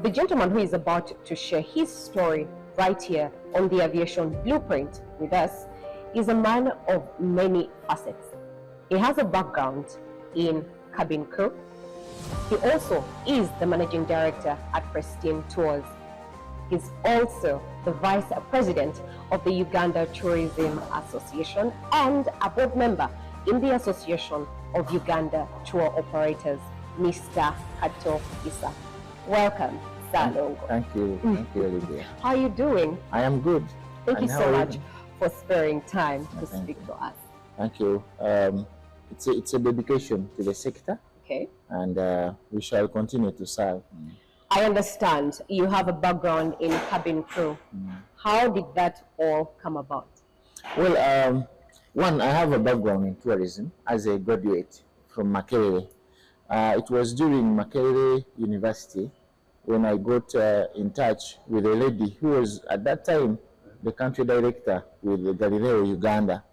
The gentleman who is about to share his story right here on the Aviation Blueprint with us is a man of many facets. He has a background in cabin crew. He also is the managing director at Pristine Tours. He's also the vice president of the Uganda Tourism Association and a board member in the Association of Uganda Tour Operators, Mr. Kato Isa. Welcome, Salongo. Thank you, Olivia. How are you doing? I am good. Thank you so much for sparing time to speak to us. Thank you. It's a dedication to the sector. Okay. And we shall continue to serve. I understand you have a background in cabin crew. How did that all come about? Well, one, I have a background in tourism as a graduate from Makerere. It was during Makerere University when I got in touch with a lady who was at that time the country director with Galileo Uganda.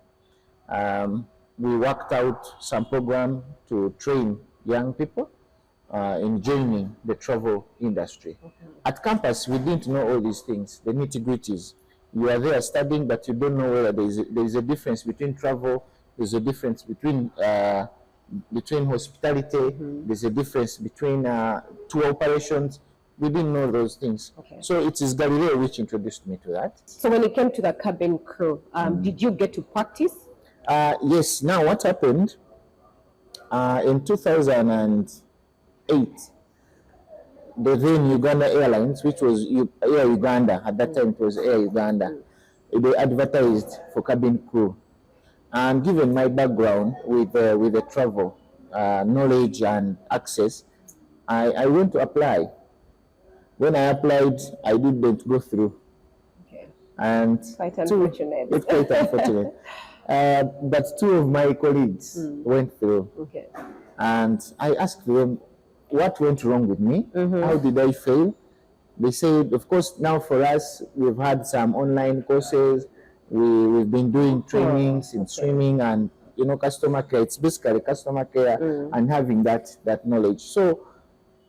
We worked out some program to train young people in joining the travel industry. Okay. At campus, we didn't know all these things, the nitty-gritties. You are there studying, but you don't know whether there is a difference between travel, there's a difference between hospitality, there's a difference between tour operations. We didn't know those things. Okay. So it is Galileo which introduced me to that. So when it came to the cabin crew, did you get to practice? Yes. Now what happened, in 2008, the then Uganda Airlines, which was Air Uganda, at that time it was Air Uganda, they advertised for cabin crew. And given my background with the travel knowledge and access, I went to apply. When I applied, I didn't go through. Okay. And quite unfortunate. It's quite unfortunate. But two of my colleagues went through. Okay. And I asked them, what went wrong with me? How did I fail? They said, of course, now for us, we've had some online courses. We've been doing trainings in swimming and, customer care. It's basically customer care and having that knowledge. So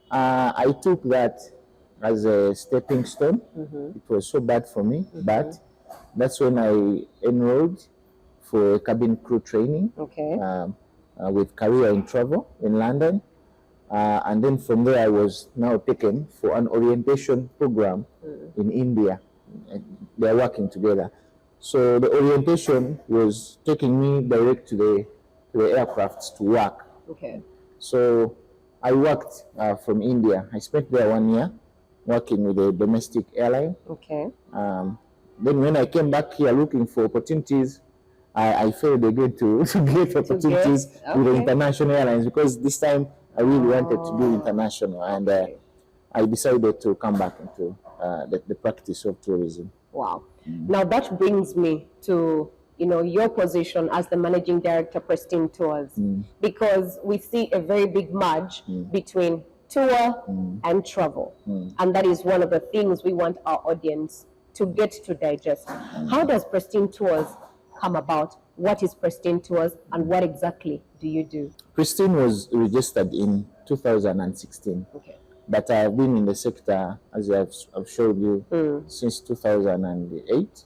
I took that as a stepping stone. It was so bad for me, but that's when I enrolled for a cabin crew training with career in travel in London. And then from there, I was now taken for an orientation program in India. They're working together. So the orientation was taking me direct to the aircrafts to work. Okay. So I worked from India. I spent there 1 year working with a domestic airline. Okay. Then when I came back here looking for opportunities, I failed again to get opportunities with the international airlines, because this time I really wanted to do international, and I decided to come back into the practice of tourism. Wow. Now that brings me to your position as the managing director, Pristine Tours, because we see a very big merge between tour and travel, and that is one of the things we want our audience to get to digest. How does Pristine Tours come about? What is Pristine Tours, and what exactly do you do? Pristine was registered in 2016. Okay. But I have been in the sector, as I've showed you, since 2008,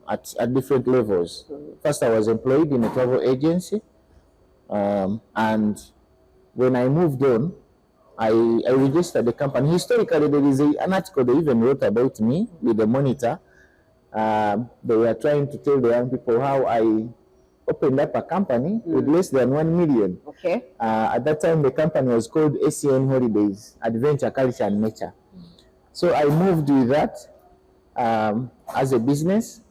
at different levels. First, I was employed in a travel agency, and when I moved on, I registered the company. Historically, there is an article they even wrote about me with the Monitor. They were trying to tell the young people how I opened up a company with less than 1 million. Okay. At that time, the company was called ACN Holidays, Adventure, Culture and Nature. So I moved with that as a business.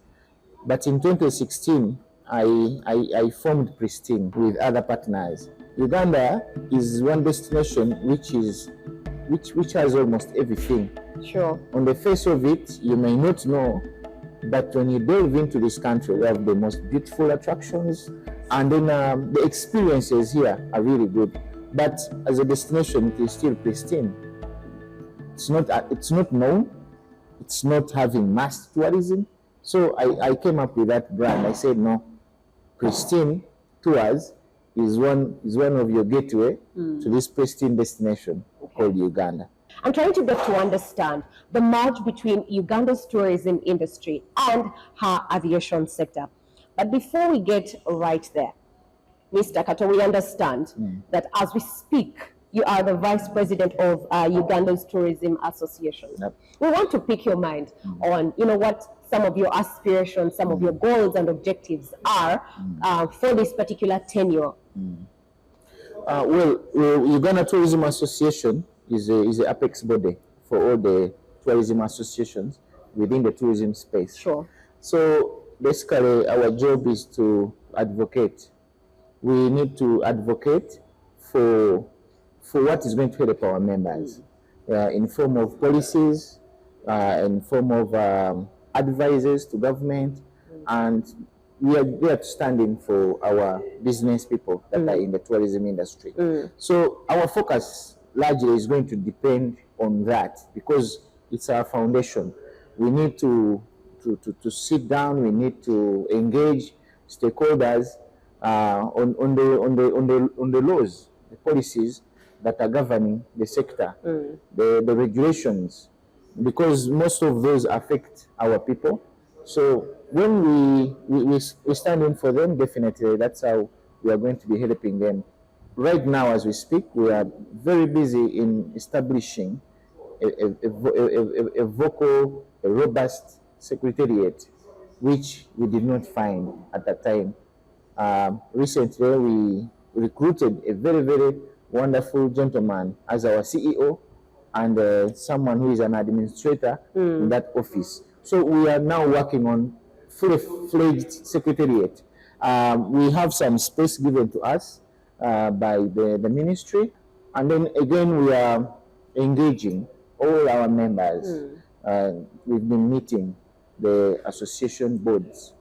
But in 2016, I formed Pristine with other partners. Uganda is one destination which has almost everything. Sure. On the face of it, you may not know, but when you delve into this country, we have the most beautiful attractions, and then the experiences here are really good. But as a destination, it is still pristine. It's not known. It's not having mass tourism. So I came up with that brand. I said, no, Pristine Tours is one of your gateway to this pristine destination called Uganda. I'm trying to get to understand the merge between Uganda's tourism industry and her aviation sector. But before we get right there, Mr. Kato, we understand that as we speak, you are the Vice President of Uganda's Tourism Association. Yep. We want to pick your mind on, what some of your aspirations, some of your goals and objectives are for this particular tenure. Well, Uganda Tourism Association is a apex body for all the tourism associations within the tourism space. Sure. So basically, our job is to advocate. We need to advocate for what is going to help our members in form of policies, in form of advices to government, and we are there to stand in for our business people that are in the tourism industry. So our focus largely is going to depend on that because it's our foundation. We need to sit down. We need to engage stakeholders on the laws, the policies that are governing the sector, the regulations, because most of those affect our people. So when we stand in for them, definitely that's how we are going to be helping them. Right now, as we speak, we are very busy in establishing a vocal, a robust secretariat, which we did not find at that time. Recently, we recruited a very, very wonderful gentleman as our CEO and someone who is an administrator in that office. So we are now working on fully-fledged secretariat. We have some space given to us by the ministry, and then again we are engaging all our members. We've been meeting the association boards.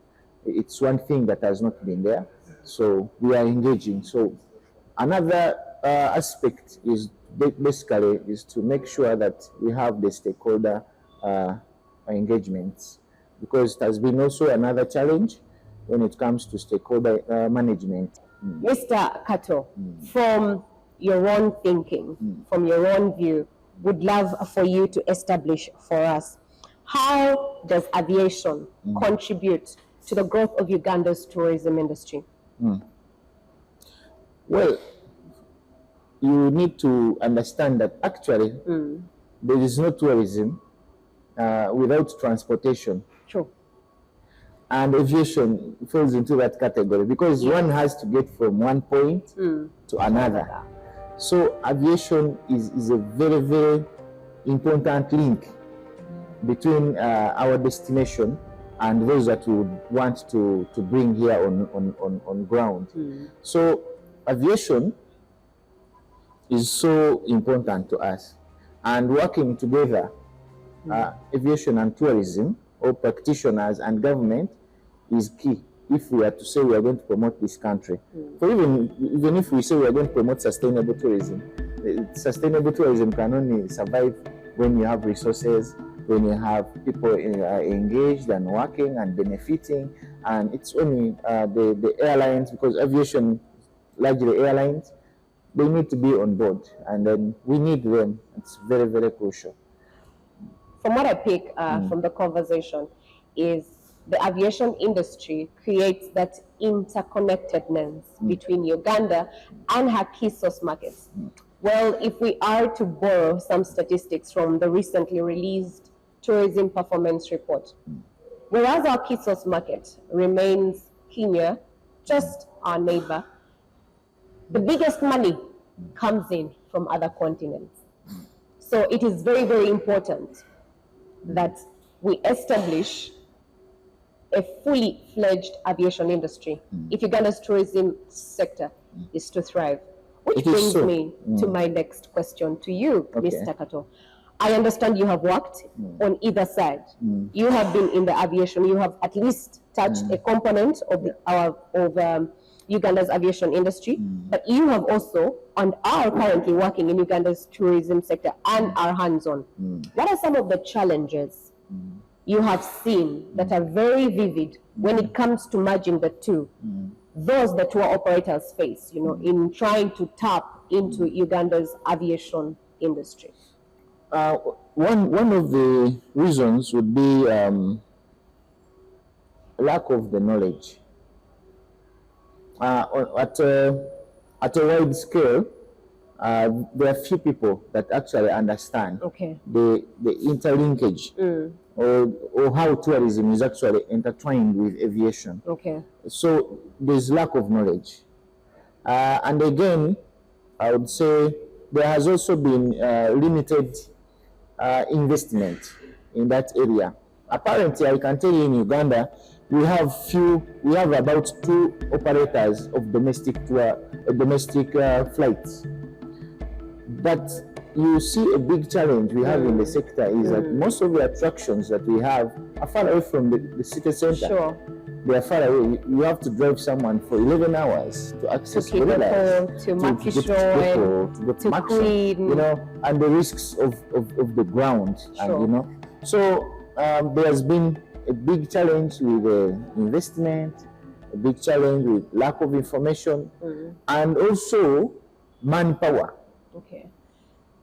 It's one thing that has not been there, so we are engaging. So another aspect is basically is to make sure that we have the stakeholder engagements, because it has been also another challenge when it comes to stakeholder management. Mr. Kato, from your own thinking, from your own view, would love for you to establish for us, how does aviation contribute to the growth of Uganda's tourism industry? Well, you need to understand that actually there is no tourism without transportation. True. And aviation falls into that category because one has to get from one point to another. So aviation is a very, very important link between our destination and those that we would want to bring here on ground. So aviation is so important to us, and working together, aviation and tourism, or practitioners and government, is key if we are to say we are going to promote this country. For even if we say we are going to promote sustainable tourism can only survive when you have resources, when you have people engaged and working and benefiting, and it's only the airlines, because aviation, largely airlines, they need to be on board, and then we need them. It's very, very crucial. From what I pick from the conversation is the aviation industry creates that interconnectedness between Uganda and her key source markets. Well, if we are to borrow some statistics from the recently released tourism performance report, whereas our key source market remains Kenya, just our neighbor, the biggest money comes in from other continents. So it is very, very important that we establish a fully fledged aviation industry if Uganda's tourism sector is to thrive. Which brings me to my next question to you, Mr. Kato. I understand you have worked on either side. You have been in the aviation, you have at least touched a component of Uganda's aviation industry, but you have also and are currently working in Uganda's tourism sector and are hands-on. What are some of the challenges you have seen that are very vivid when it comes to merging the two, those the tour operators face, in trying to tap into Uganda's aviation industry? one of the reasons would be lack of the knowledge. At a wide scale, there are few people that actually understand the interlinkage or how tourism is actually intertwined with aviation. So there's lack of knowledge. And again, I would say there has also been limited investment in that area. Apparently, I can tell you in Uganda, we have about 2 operators of domestic flights. But you see a big challenge we have in the sector is that most of the attractions that we have are far away from the city center. They are far away. You have to drive someone for 11 hours to access the villas, to Queen, you know, and the risks of the ground, and you know. So there has been a big challenge with investment, a big challenge with lack of information, and also manpower.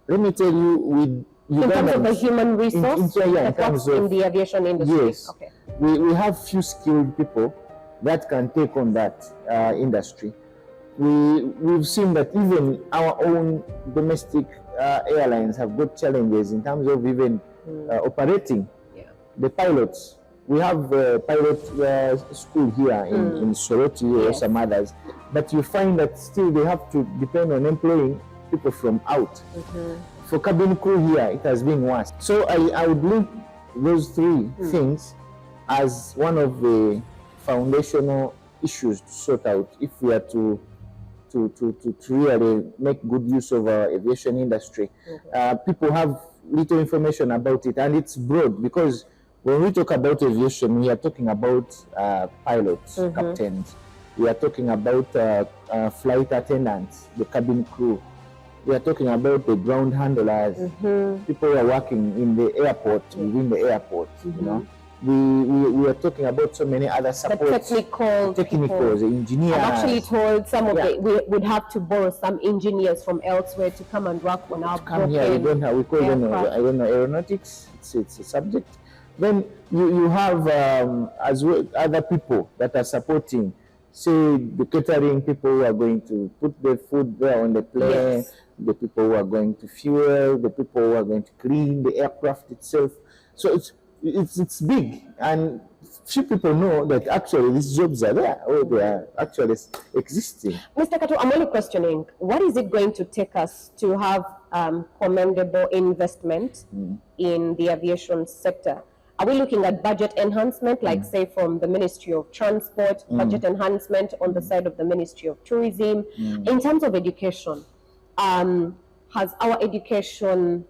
Let me tell you, with Uganda, in terms of the human resource in the aviation industry. Yes, we have few skilled people that can take on that industry. We've seen that even our own domestic airlines have got challenges in terms of even operating the pilots. We have a pilot school here in Soroti or some others, but you find that still they have to depend on employing people from out. For cabin crew here, it has been worse. So I would link those 3 things as one of the foundational issues to sort out if we are to really make good use of our aviation industry. People have little information about it, and it's broad, because when we talk about aviation, we are talking about pilots, captains. We are talking about flight attendants, the cabin crew. We are talking about the ground handlers, people who are working in the airport, within the airport. You know, we are talking about so many other support, technicals, engineers. I'm actually told some of we would have to borrow some engineers from elsewhere to come and work on our here. We call them I don't know, aeronautics. It's a subject. Then you have as well other people that are supporting, say the catering people who are going to put the food there on the plane, the people who are going to fuel, the people who are going to clean the aircraft itself. So it's big, and few people know that actually these jobs are there, or they are actually existing. Mr. Kato, I'm only questioning, what is it going to take us to have commendable investment in the aviation sector? Are we looking at budget enhancement, like say from the Ministry of Transport, budget enhancement on the side of the Ministry of Tourism? In terms of education, has our education,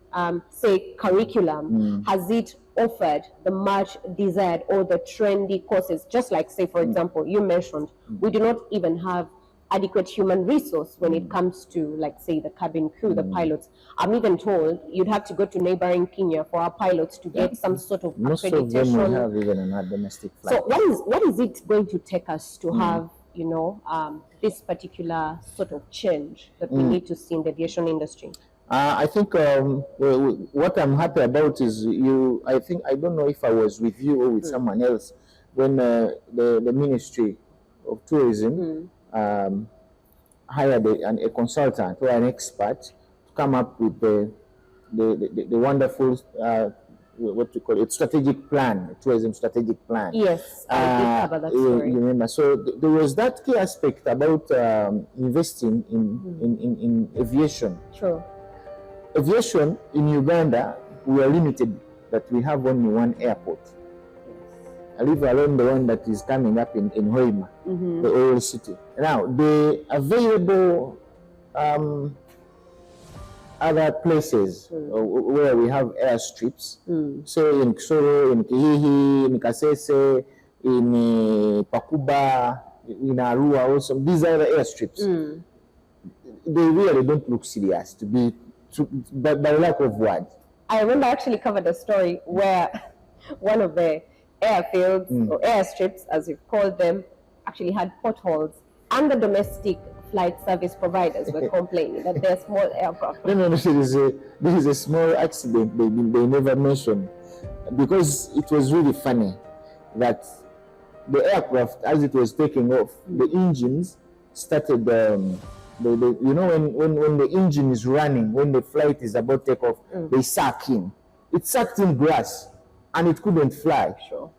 say curriculum, has it offered the much desired or the trendy courses? Just like say, for example, you mentioned, we do not even have adequate human resource when it comes to, like, say, the cabin crew, the pilots. I'm even told you'd have to go to neighboring Kenya for our pilots to get some sort of Most accreditation. of them will have even a domestic flight. So what is it going to take us to have, you know, this particular sort of change that we need to see in the aviation industry? I think what I'm happy about is I don't know if I was with you or with someone else when the Ministry of Tourism hired a consultant or an expert to come up with the wonderful what you call it, strategic plan, tourism strategic plan. Yes, I did cover that story. You remember? So there was that key aspect about investing in aviation. True. Aviation in Uganda, we are limited, that we have only one airport. I leave alone the one that is coming up in Hoima, the oil city. Now, the available other places where we have airstrips, so in Kisoro, in Kihihi, in Kasese, in Pakuba, in Arua also, these are the airstrips. They really don't look serious by lack of words. I remember I actually covered a story where one of the airfields or airstrips, as you've called them, actually had potholes, and the domestic flight service providers were complaining that they're small aircraft. No, this is a small accident they never mentioned, because it was really funny that the aircraft, as it was taking off, the engines started, you know, when the engine is running, when the flight is about to take off, they suck in. It sucked in grass and it couldn't fly. Sure.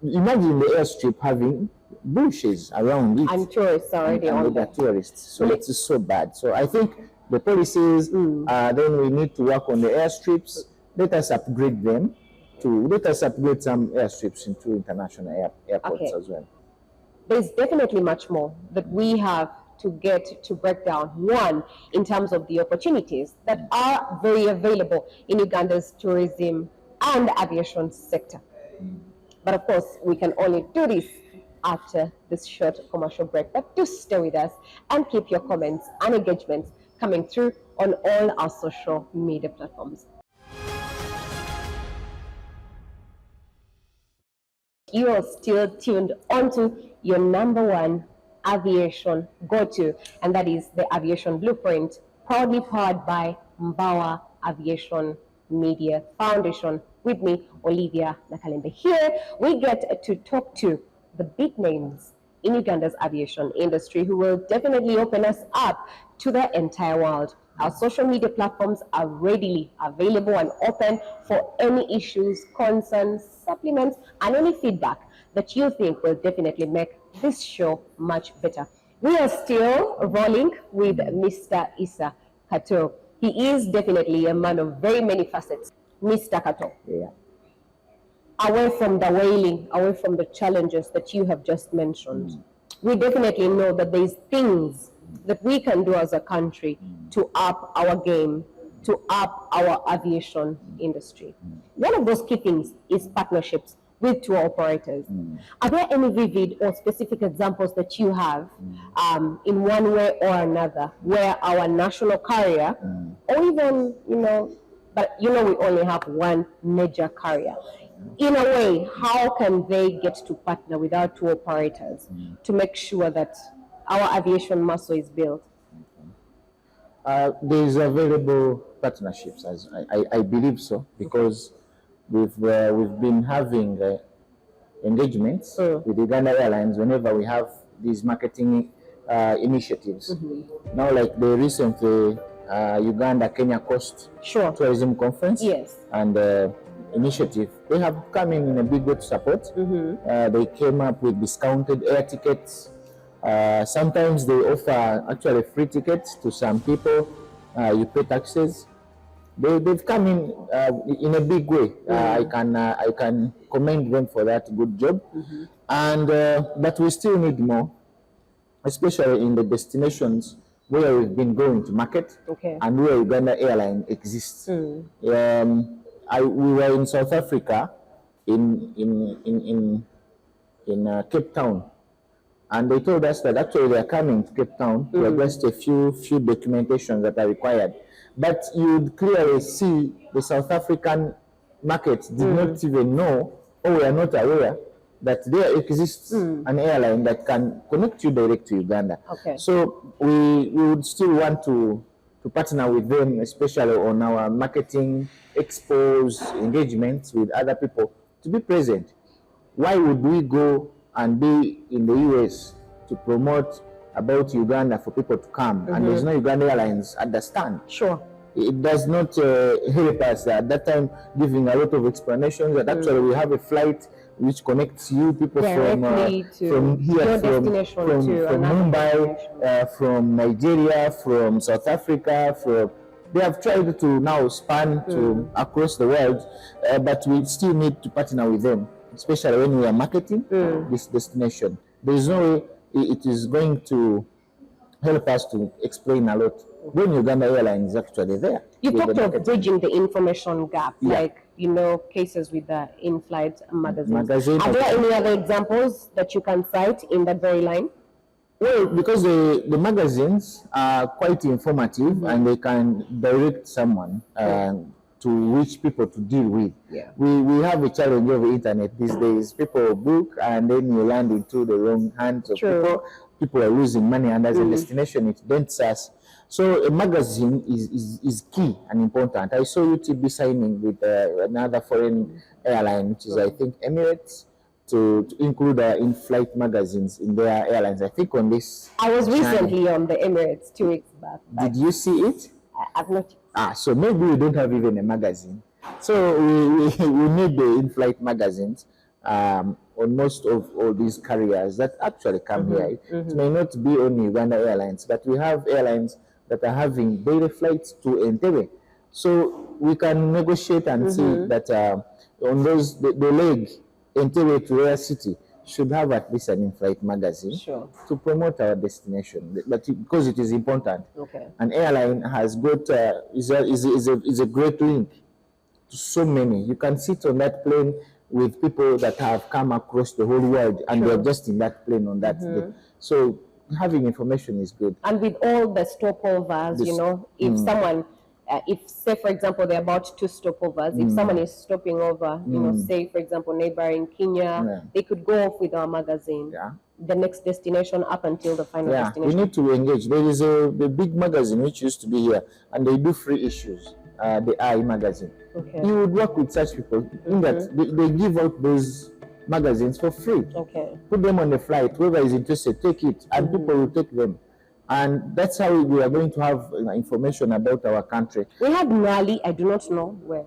Imagine the airstrip having bushes around it. And tourists already on there. Tourists. So it's so bad. So I think the policies, then we need to work on the airstrips. Let us upgrade them. Let us upgrade some airstrips into international airports as well. There's definitely much more that we have to get to break down. One, in terms of the opportunities that are very available in Uganda's tourism and aviation sector. But of course, we can only do this after this short commercial break. But do stay with us and keep your comments and engagements coming through on all our social media platforms. You are still tuned onto your #1 aviation go-to, and that is the Aviation Blueprint, proudly powered by Mbawa Aviation Media Foundation. With me, Olivia Nakalembe. Here, we get to talk to the big names in Uganda's aviation industry who will definitely open us up to the entire world. Our social media platforms are readily available and open for any issues, concerns, supplements, and any feedback that you think will definitely make this show much better. We are still rolling with Mr. Isa Kato. He is definitely a man of very many facets. Mr. Kato. Yeah. Away from the whaling, away from the challenges that you have just mentioned, we definitely know that there's things that we can do as a country to up our game, to up our aviation industry. One of those key things is partnerships with tour operators. Are there any vivid or specific examples that you have in one way or another where our national carrier, or even, but we only have one major carrier. In a way, how can they get to partner with our tour operators to make sure that our aviation muscle is built? There's available partnerships, as I believe so, because we've been having engagements with Uganda Airlines whenever we have these marketing initiatives. Now, like the recent Uganda Kenya Coast Tourism Conference and initiative, they have come in a big way to support. They came up with discounted air tickets. Sometimes they offer actually free tickets to some people. You pay taxes. They've come in a big way. I can commend them for that good job. And but we still need more, especially in the destinations where we've been going to market and where Uganda Airline exists. We were in South Africa, in Cape Town, and they told us that actually they are coming to Cape Town. There are just a few documentations that are required, but you'd clearly see the South African market did not even know, or we are not aware that there exists an airline that can connect you direct to Uganda. So we would still want to partner with them, especially on our marketing expos, engagements with other people, to be present. Why would we go and be in the US to promote about Uganda for people to come, and there's no Uganda Airlines at the stand? It does not help us at that time, giving a lot of explanations that actually we have a flight which connects you people from here, from Mumbai, from Nigeria, from South Africa, they have tried to now span to across the world, but we still need to partner with them, especially when we are marketing this destination. There is no way it is going to help us to explain a lot when Uganda Airlines is actually there. You talked of bridging the information gap, like, cases with the in-flight magazines. Are there any other examples that you can cite in that very line? Well, because the magazines are quite informative and they can direct someone to which people to deal with. We have a challenge of the internet these days. People book and then you land into the wrong hands of people. people are losing money, and as a destination, it dents us. So a magazine is key and important. I saw UTB signing with another foreign airline, which is I think Emirates, to include in-flight magazines in their airlines. I think on this. I was recently on the Emirates 2 weeks back. Did you see it? I've not. So maybe we don't have even a magazine. So we need the in-flight magazines on most of all these carriers that actually come here. It may not be only Uganda Airlines, but we have airlines that are having daily flights to Entebbe. So we can negotiate and see that on those the leg Entebbe to Air City should have at least an in-flight magazine to promote our destination, but because it is important. An airline has got is a great link to so many. You can sit on that plane with people that have come across the whole world, and they're just in that plane on that day. So having information is good. And with all the stopovers, you know, if someone, if say for example they're about 2 stopovers, if someone is stopping over, you know, say for example neighboring Kenya, they could go off with our magazine. The next destination up until the final destination. We need to engage. There is the big magazine which used to be here, and they do free issues. The I magazine. You would work with such people in that they give out those magazines for free. Put them on the flight. Whoever is interested, take it, and people will take them. And that's how we are going to have information about our country. We have Mali, I do not know where.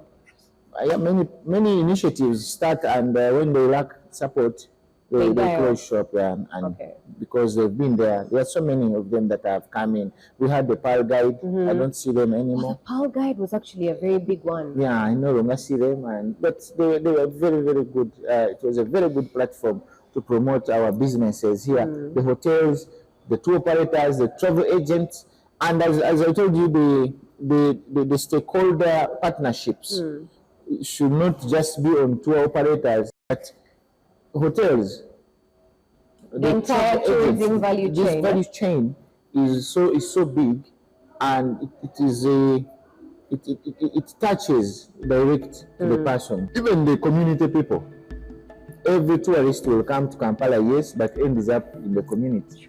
Many initiatives start, and when they lack support, they close shop, and because they've been there. There are so many of them that have come in. We had the Pearl Guide. I don't see them anymore. The Pearl Guide was actually a very big one. Yeah, I know. I see them, but they were very, very good. It was a very good platform to promote our businesses here. The hotels, the tour operators, the travel agents, and as I told you, the stakeholder partnerships should not just be on tour operators, but hotels. The entire tourism value chain. This value chain is so big, and it touches direct to the person. Even the community people. Every tourist will come to Kampala, yes, but ends up in the community.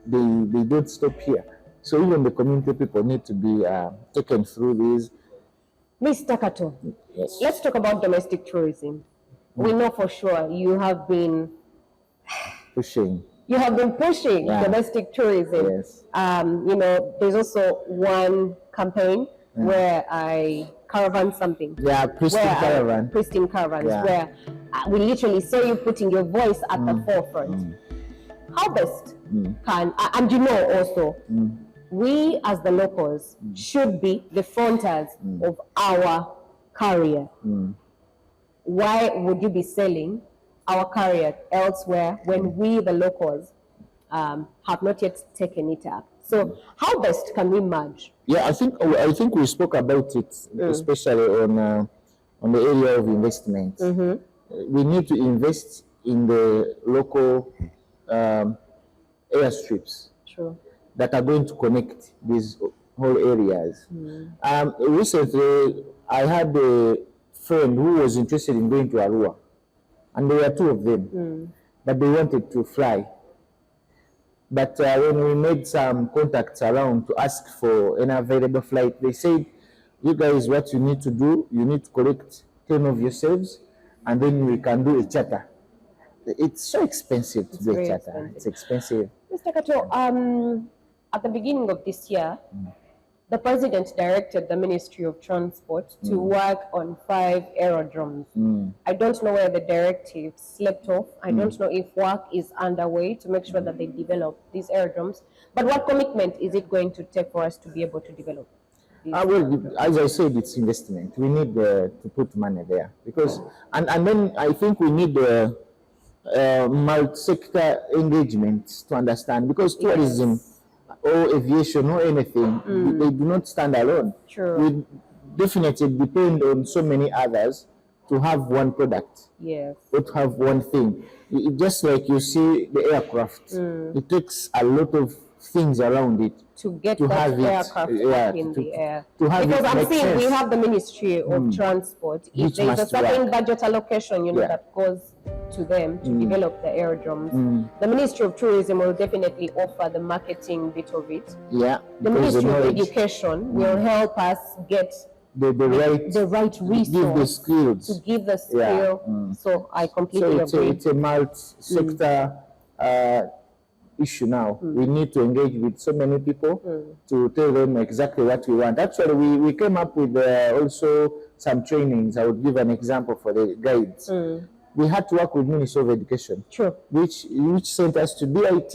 They don't stop here. So even the community people need to be taken through these. Mr. Kato, let's talk about domestic tourism. We know for sure you have been pushing. You have been pushing domestic tourism. You know, there's also one campaign where I caravan something. Pristine caravan. Pristine caravans, where we literally saw you putting your voice at the forefront. How best can, and you know also, we as the locals should be the fronters of our carrier. Why would you be selling our carrier elsewhere when we, the locals, have not yet taken it up? So how best can we merge? I think we spoke about it, especially on the area of investment. We need to invest in the local airstrips that are going to connect these whole areas. Recently, I had a friend who was interested in going to Arua, and there were 2 of them, but they wanted to fly. But when we made some contacts around to ask for an available flight, they said, you guys, what you need to do, you need to collect 10 of yourselves, and then we can do a charter. It's so expensive to do a charter. It's expensive. Mr. Kato, at the beginning of this year, the president directed the Ministry of Transport to work on 5 aerodromes. I don't know where the directive slept off. I don't know if work is underway to make sure that they develop these aerodromes. But what commitment is it going to take for us to be able to develop? Well, as I said, it's investment. We need to put money there because, and then I think we need multi-sector engagement to understand, because tourism or aviation or anything, they do not stand alone. We definitely depend on so many others to have one product, or to have one thing. Just like you see the aircraft, it takes a lot of things around it to get that aircraft up in the air. Because I'm seeing we have the Ministry of Transport. If there's a certain budget allocation, you know, that goes to them to develop the aerodromes. The Ministry of Tourism will definitely offer the marketing bit of it. Yeah. The Ministry of Education will help us get the right resource to give the skill. So I completely agree. It's a multi-sector issue now. We need to engage with so many people to tell them exactly what we want. Actually, we came up with also some trainings. I would give an example for the guides. We had to work with Ministry of Education, which sent us to DIT.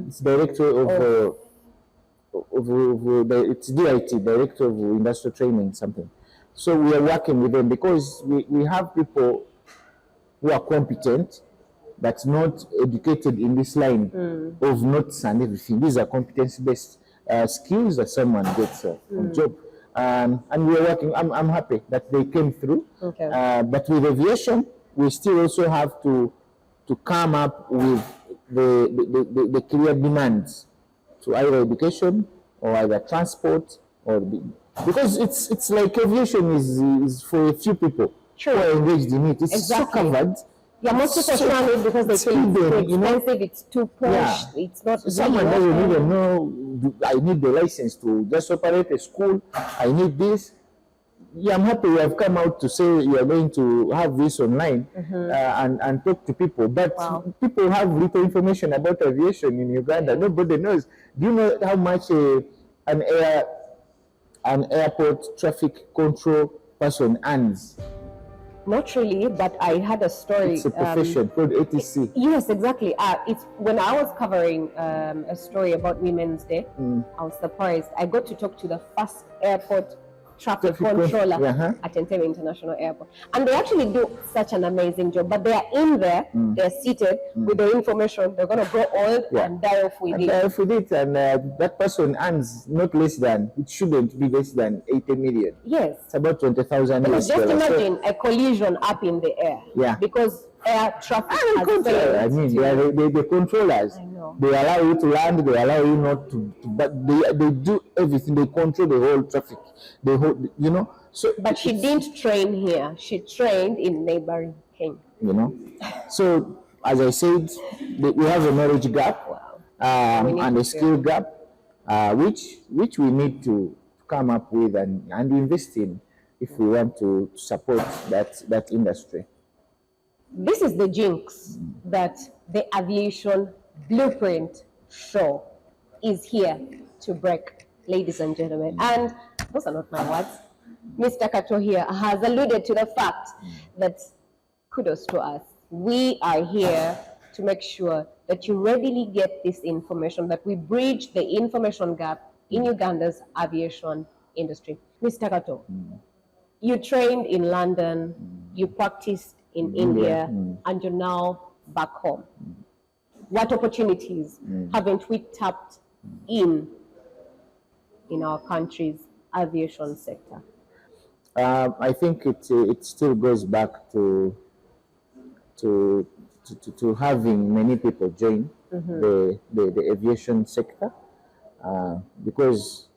It's director of it's DIT, Director of Industrial Training, something. So we are working with them because we have people who are competent but not educated in this line of notes and everything. These are competency-based skills that someone gets a job. And we are working. I'm happy that they came through. But with aviation, we still also have to come up with the clear demands to either education or either transport because it's like aviation is for a few people who are engaged in it. It's so covered. Yeah, most people run it because they think it's too expensive, it's too posh, it's not. Someone doesn't even know, I need the license to just operate a school, I need this. Yeah, I'm happy you have come out to say you are going to have this online and talk to people. But people have little information about aviation in Uganda. Nobody knows. Do you know how much an airport traffic control person earns? Not really, but I had a story. It's a profession called ATC. Yes, exactly. It's when I was covering a story about Women's Day, I was surprised. I got to talk to the first airport traffic controller at Entebbe International Airport. And they actually do such an amazing job. But they are in there, they're seated with the information. They're going to grow old and die off with it. And that person earns not less than, it shouldn't be less than 80 million. Yes. It's about 20,000. Just imagine a collision up in the air. Yeah. Because air traffic has failed. I mean, they are the controllers. I know. They allow you to land, they allow you not to, but they do everything. They control the whole traffic. The whole, you know. So, but she didn't train here. She trained in neighboring Kenya. You know. So, as I said, we have a knowledge gap and a skill gap, which we need to come up with and invest in if we want to support that industry. This is the jinx that the Aviation Blueprint show is here to break, ladies and gentlemen. And those are not my words. Mr. Kato here has alluded to the fact that, kudos to us, we are here to make sure that you readily get this information, that we bridge the information gap in Uganda's aviation industry. Mr. Kato, you trained in London, you practiced in India, and you're now back home. What opportunities haven't we tapped in our country's aviation sector? I think it still goes back to having many people join the aviation sector, because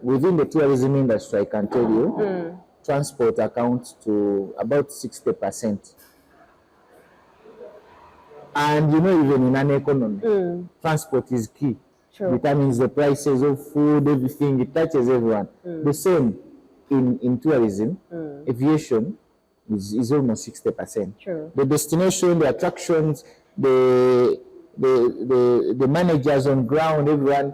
within the tourism industry, I can tell you, transport accounts to about 60%. And you know, even in an economy, transport is key. It determines the prices of food, everything. It touches everyone. The same in tourism, aviation is almost 60%. The destination, the attractions, the managers on ground, everyone,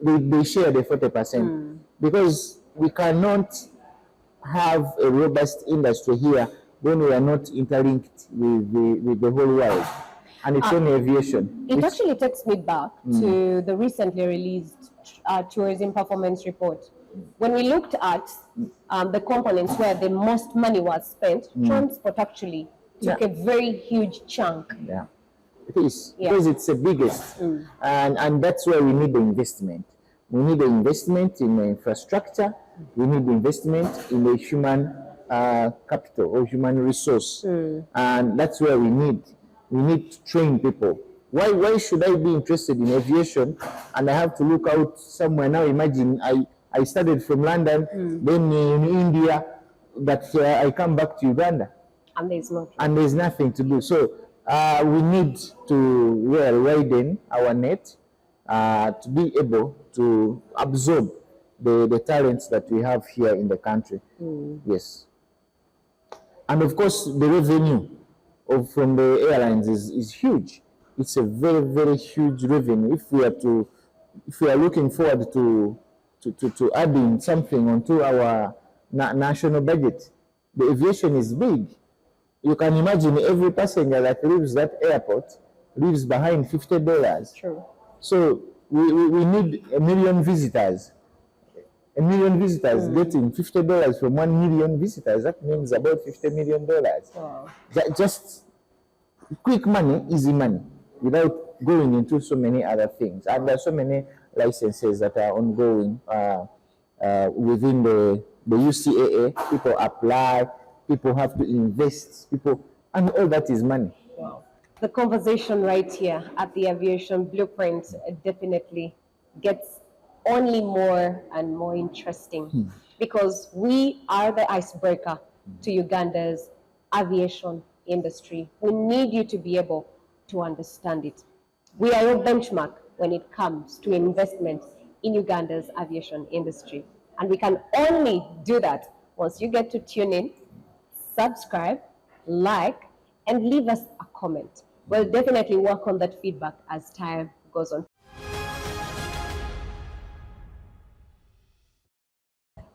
they share the 40%. Because we cannot have a robust industry here when we are not interlinked with the whole world. And it's only aviation. It actually takes me back to the recently released tourism performance report. When we looked at the components where the most money was spent, transport actually took a very huge chunk. Yeah, it is. Because it's the biggest. And that's where we need the investment. We need the investment in the infrastructure. We need the investment in the human capital or human resource. And that's where we need to train people. Why should I be interested in aviation and I have to look out somewhere? Now imagine I started from London, then in India, but I come back to Uganda. And there's nothing. And there's nothing to do. So we need to widen our net to be able to absorb the talents that we have here in the country. Yes. And of course, the revenue from the airlines is huge. It's a very, very huge revenue. If we are looking forward to adding something onto our national budget, the aviation is big. You can imagine every passenger that leaves that airport leaves behind $50. True. So we need 1 million visitors. 1 million visitors getting $50 from 1 million visitors. That means about $50 million. Wow. Just quick money, easy money, without going into so many other things. And there are so many licenses that are ongoing within the UCAA. People apply, people have to invest, and all that is money. Wow. The conversation right here at the Aviation Blueprint definitely gets only more and more interesting because we are the icebreaker to Uganda's aviation industry. We need you to be able to understand it. We are your benchmark when it comes to investment in Uganda's aviation industry. And we can only do that once you get to tune in, subscribe, like, and leave us a comment. We'll definitely work on that feedback as time goes on.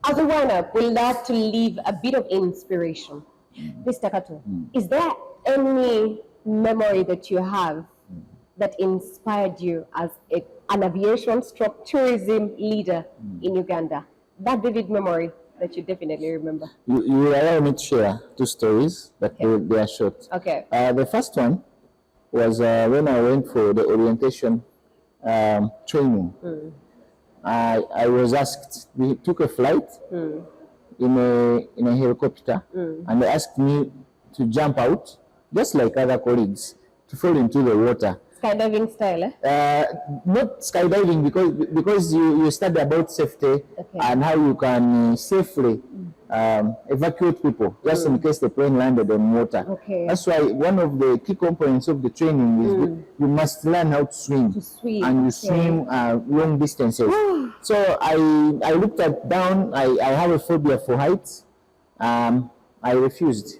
As a wind-up, we'd love to leave a bit of inspiration. Mr. Kato, is there any memory that you have that inspired you as an aviation/tourism leader in Uganda? That vivid memory that you definitely remember. You will allow me to share 2 stories, but they are short. Okay. The first one was when I went for the orientation training. I was asked, we took a flight in a helicopter, and they asked me to jump out, just like other colleagues, to fall into the water. Skydiving style, eh? Not skydiving, because you study about safety and how you can safely evacuate people, just in case the plane landed on water. Okay. That's why one of the key components of the training is you must learn how to swim. And you swim long distances. So I looked down. I have a phobia for heights. I refused,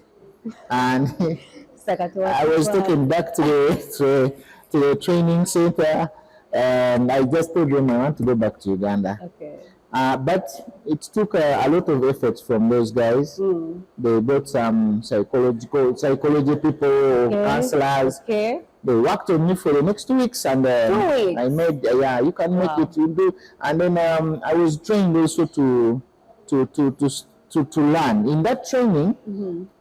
and I was taken back to the training center, and I just told them I want to go back to Uganda. Okay. But it took a lot of effort from those guys. They brought some psychology people, counselors. Okay. They worked on me for the next 2 weeks, and I made, you can make it, you do. And then I was trained also to learn. In that training,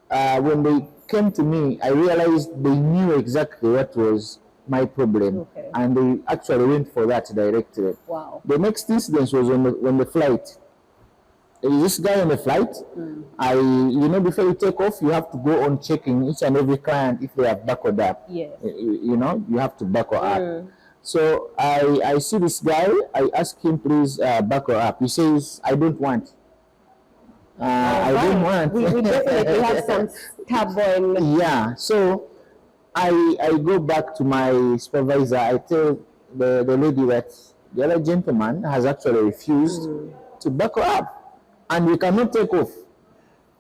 when they came to me, I realized they knew exactly what was my problem, and they actually went for that directly. Wow. The next incident was on the flight. This guy on the flight, before you take off, you have to go on checking each and every client if they have buckled up. Yes. You have to buckle up. So I see this guy, I ask him, please buckle up. He says, I don't want. I don't want. We definitely have some stubborn. Yeah. So I go back to my supervisor. I tell the lady that the other gentleman has actually refused to buckle up, and we cannot take off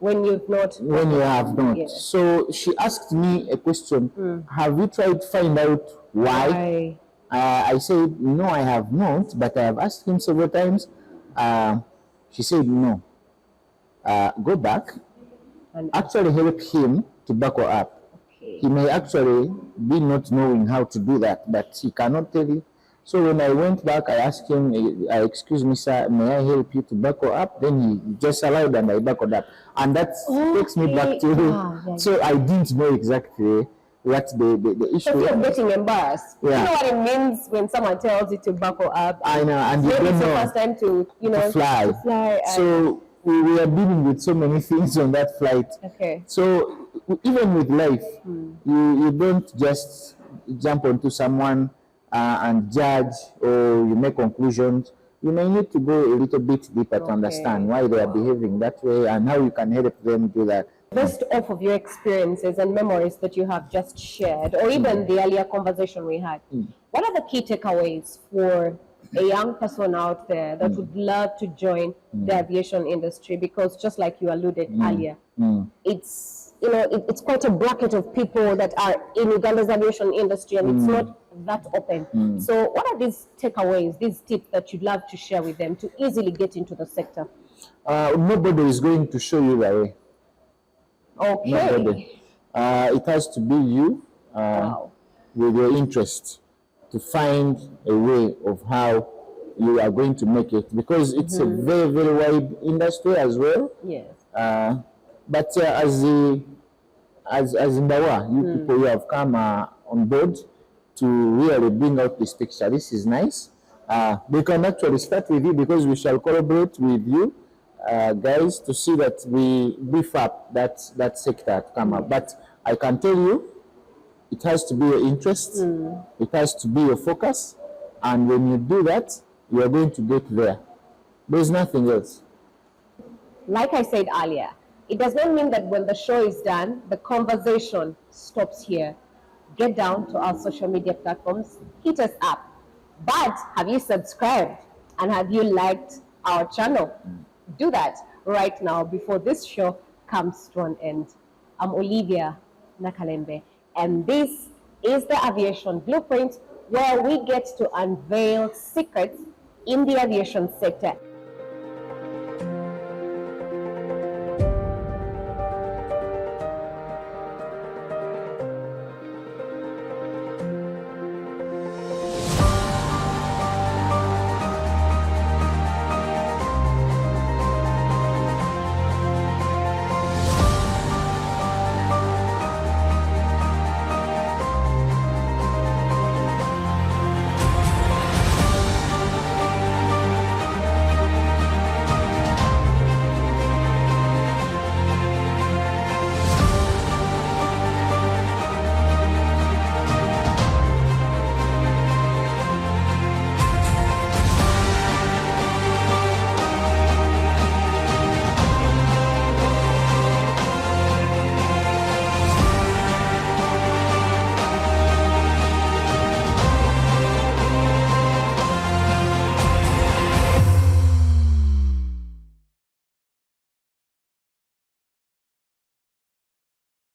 when you have not. Yes. So she asked me a question. Have you tried to find out why? I said, no, I have not, but I have asked him several times. She said, no. Go back and actually help him to buckle up. He may actually be not knowing how to do that, but he cannot tell you. So when I went back, I asked him, excuse me, sir, may I help you to buckle up? Then he just allowed, and I buckled up. And that takes me back to so I didn't know exactly what the issue was. So you're getting embarrassed. Yeah. You know what it means when someone tells you to buckle up? I know, and you don't know. It's the first time to fly. So we were dealing with so many things on that flight. Okay. So even with life, you don't just jump onto someone and judge, or you make conclusions. You may need to go a little bit deeper to understand why they are behaving that way and how you can help them do that. Based off of your experiences and memories that you have just shared, or even the earlier conversation we had, what are the key takeaways for a young person out there that would love to join the aviation industry? Because just like you alluded earlier, it's it's quite a bracket of people that are in Uganda's aviation industry, and it's not that open. So what are these takeaways, these tips that you'd love to share with them to easily get into the sector? Nobody is going to show you the way. Okay. Nobody. It has to be you with your interest to find a way of how you are going to make it, because it's a very, very wide industry as well. Yes. But as Mbawa, you people, you have come on board to really bring out this picture. This is nice. We can actually start with you, because we shall collaborate with you guys to see that we beef up that sector to come up. But I can tell you, it has to be your interest, it has to be your focus, and when you do that, you are going to get there. There's nothing else. Like I said earlier, it does not mean that when the show is done, the conversation stops here. Get down to our social media platforms, hit us up. But have you subscribed and have you liked our channel? Do that right now before this show comes to an end. I'm Olivia Nakalembe, and this is the Aviation Blueprint, where we get to unveil secrets in the aviation sector.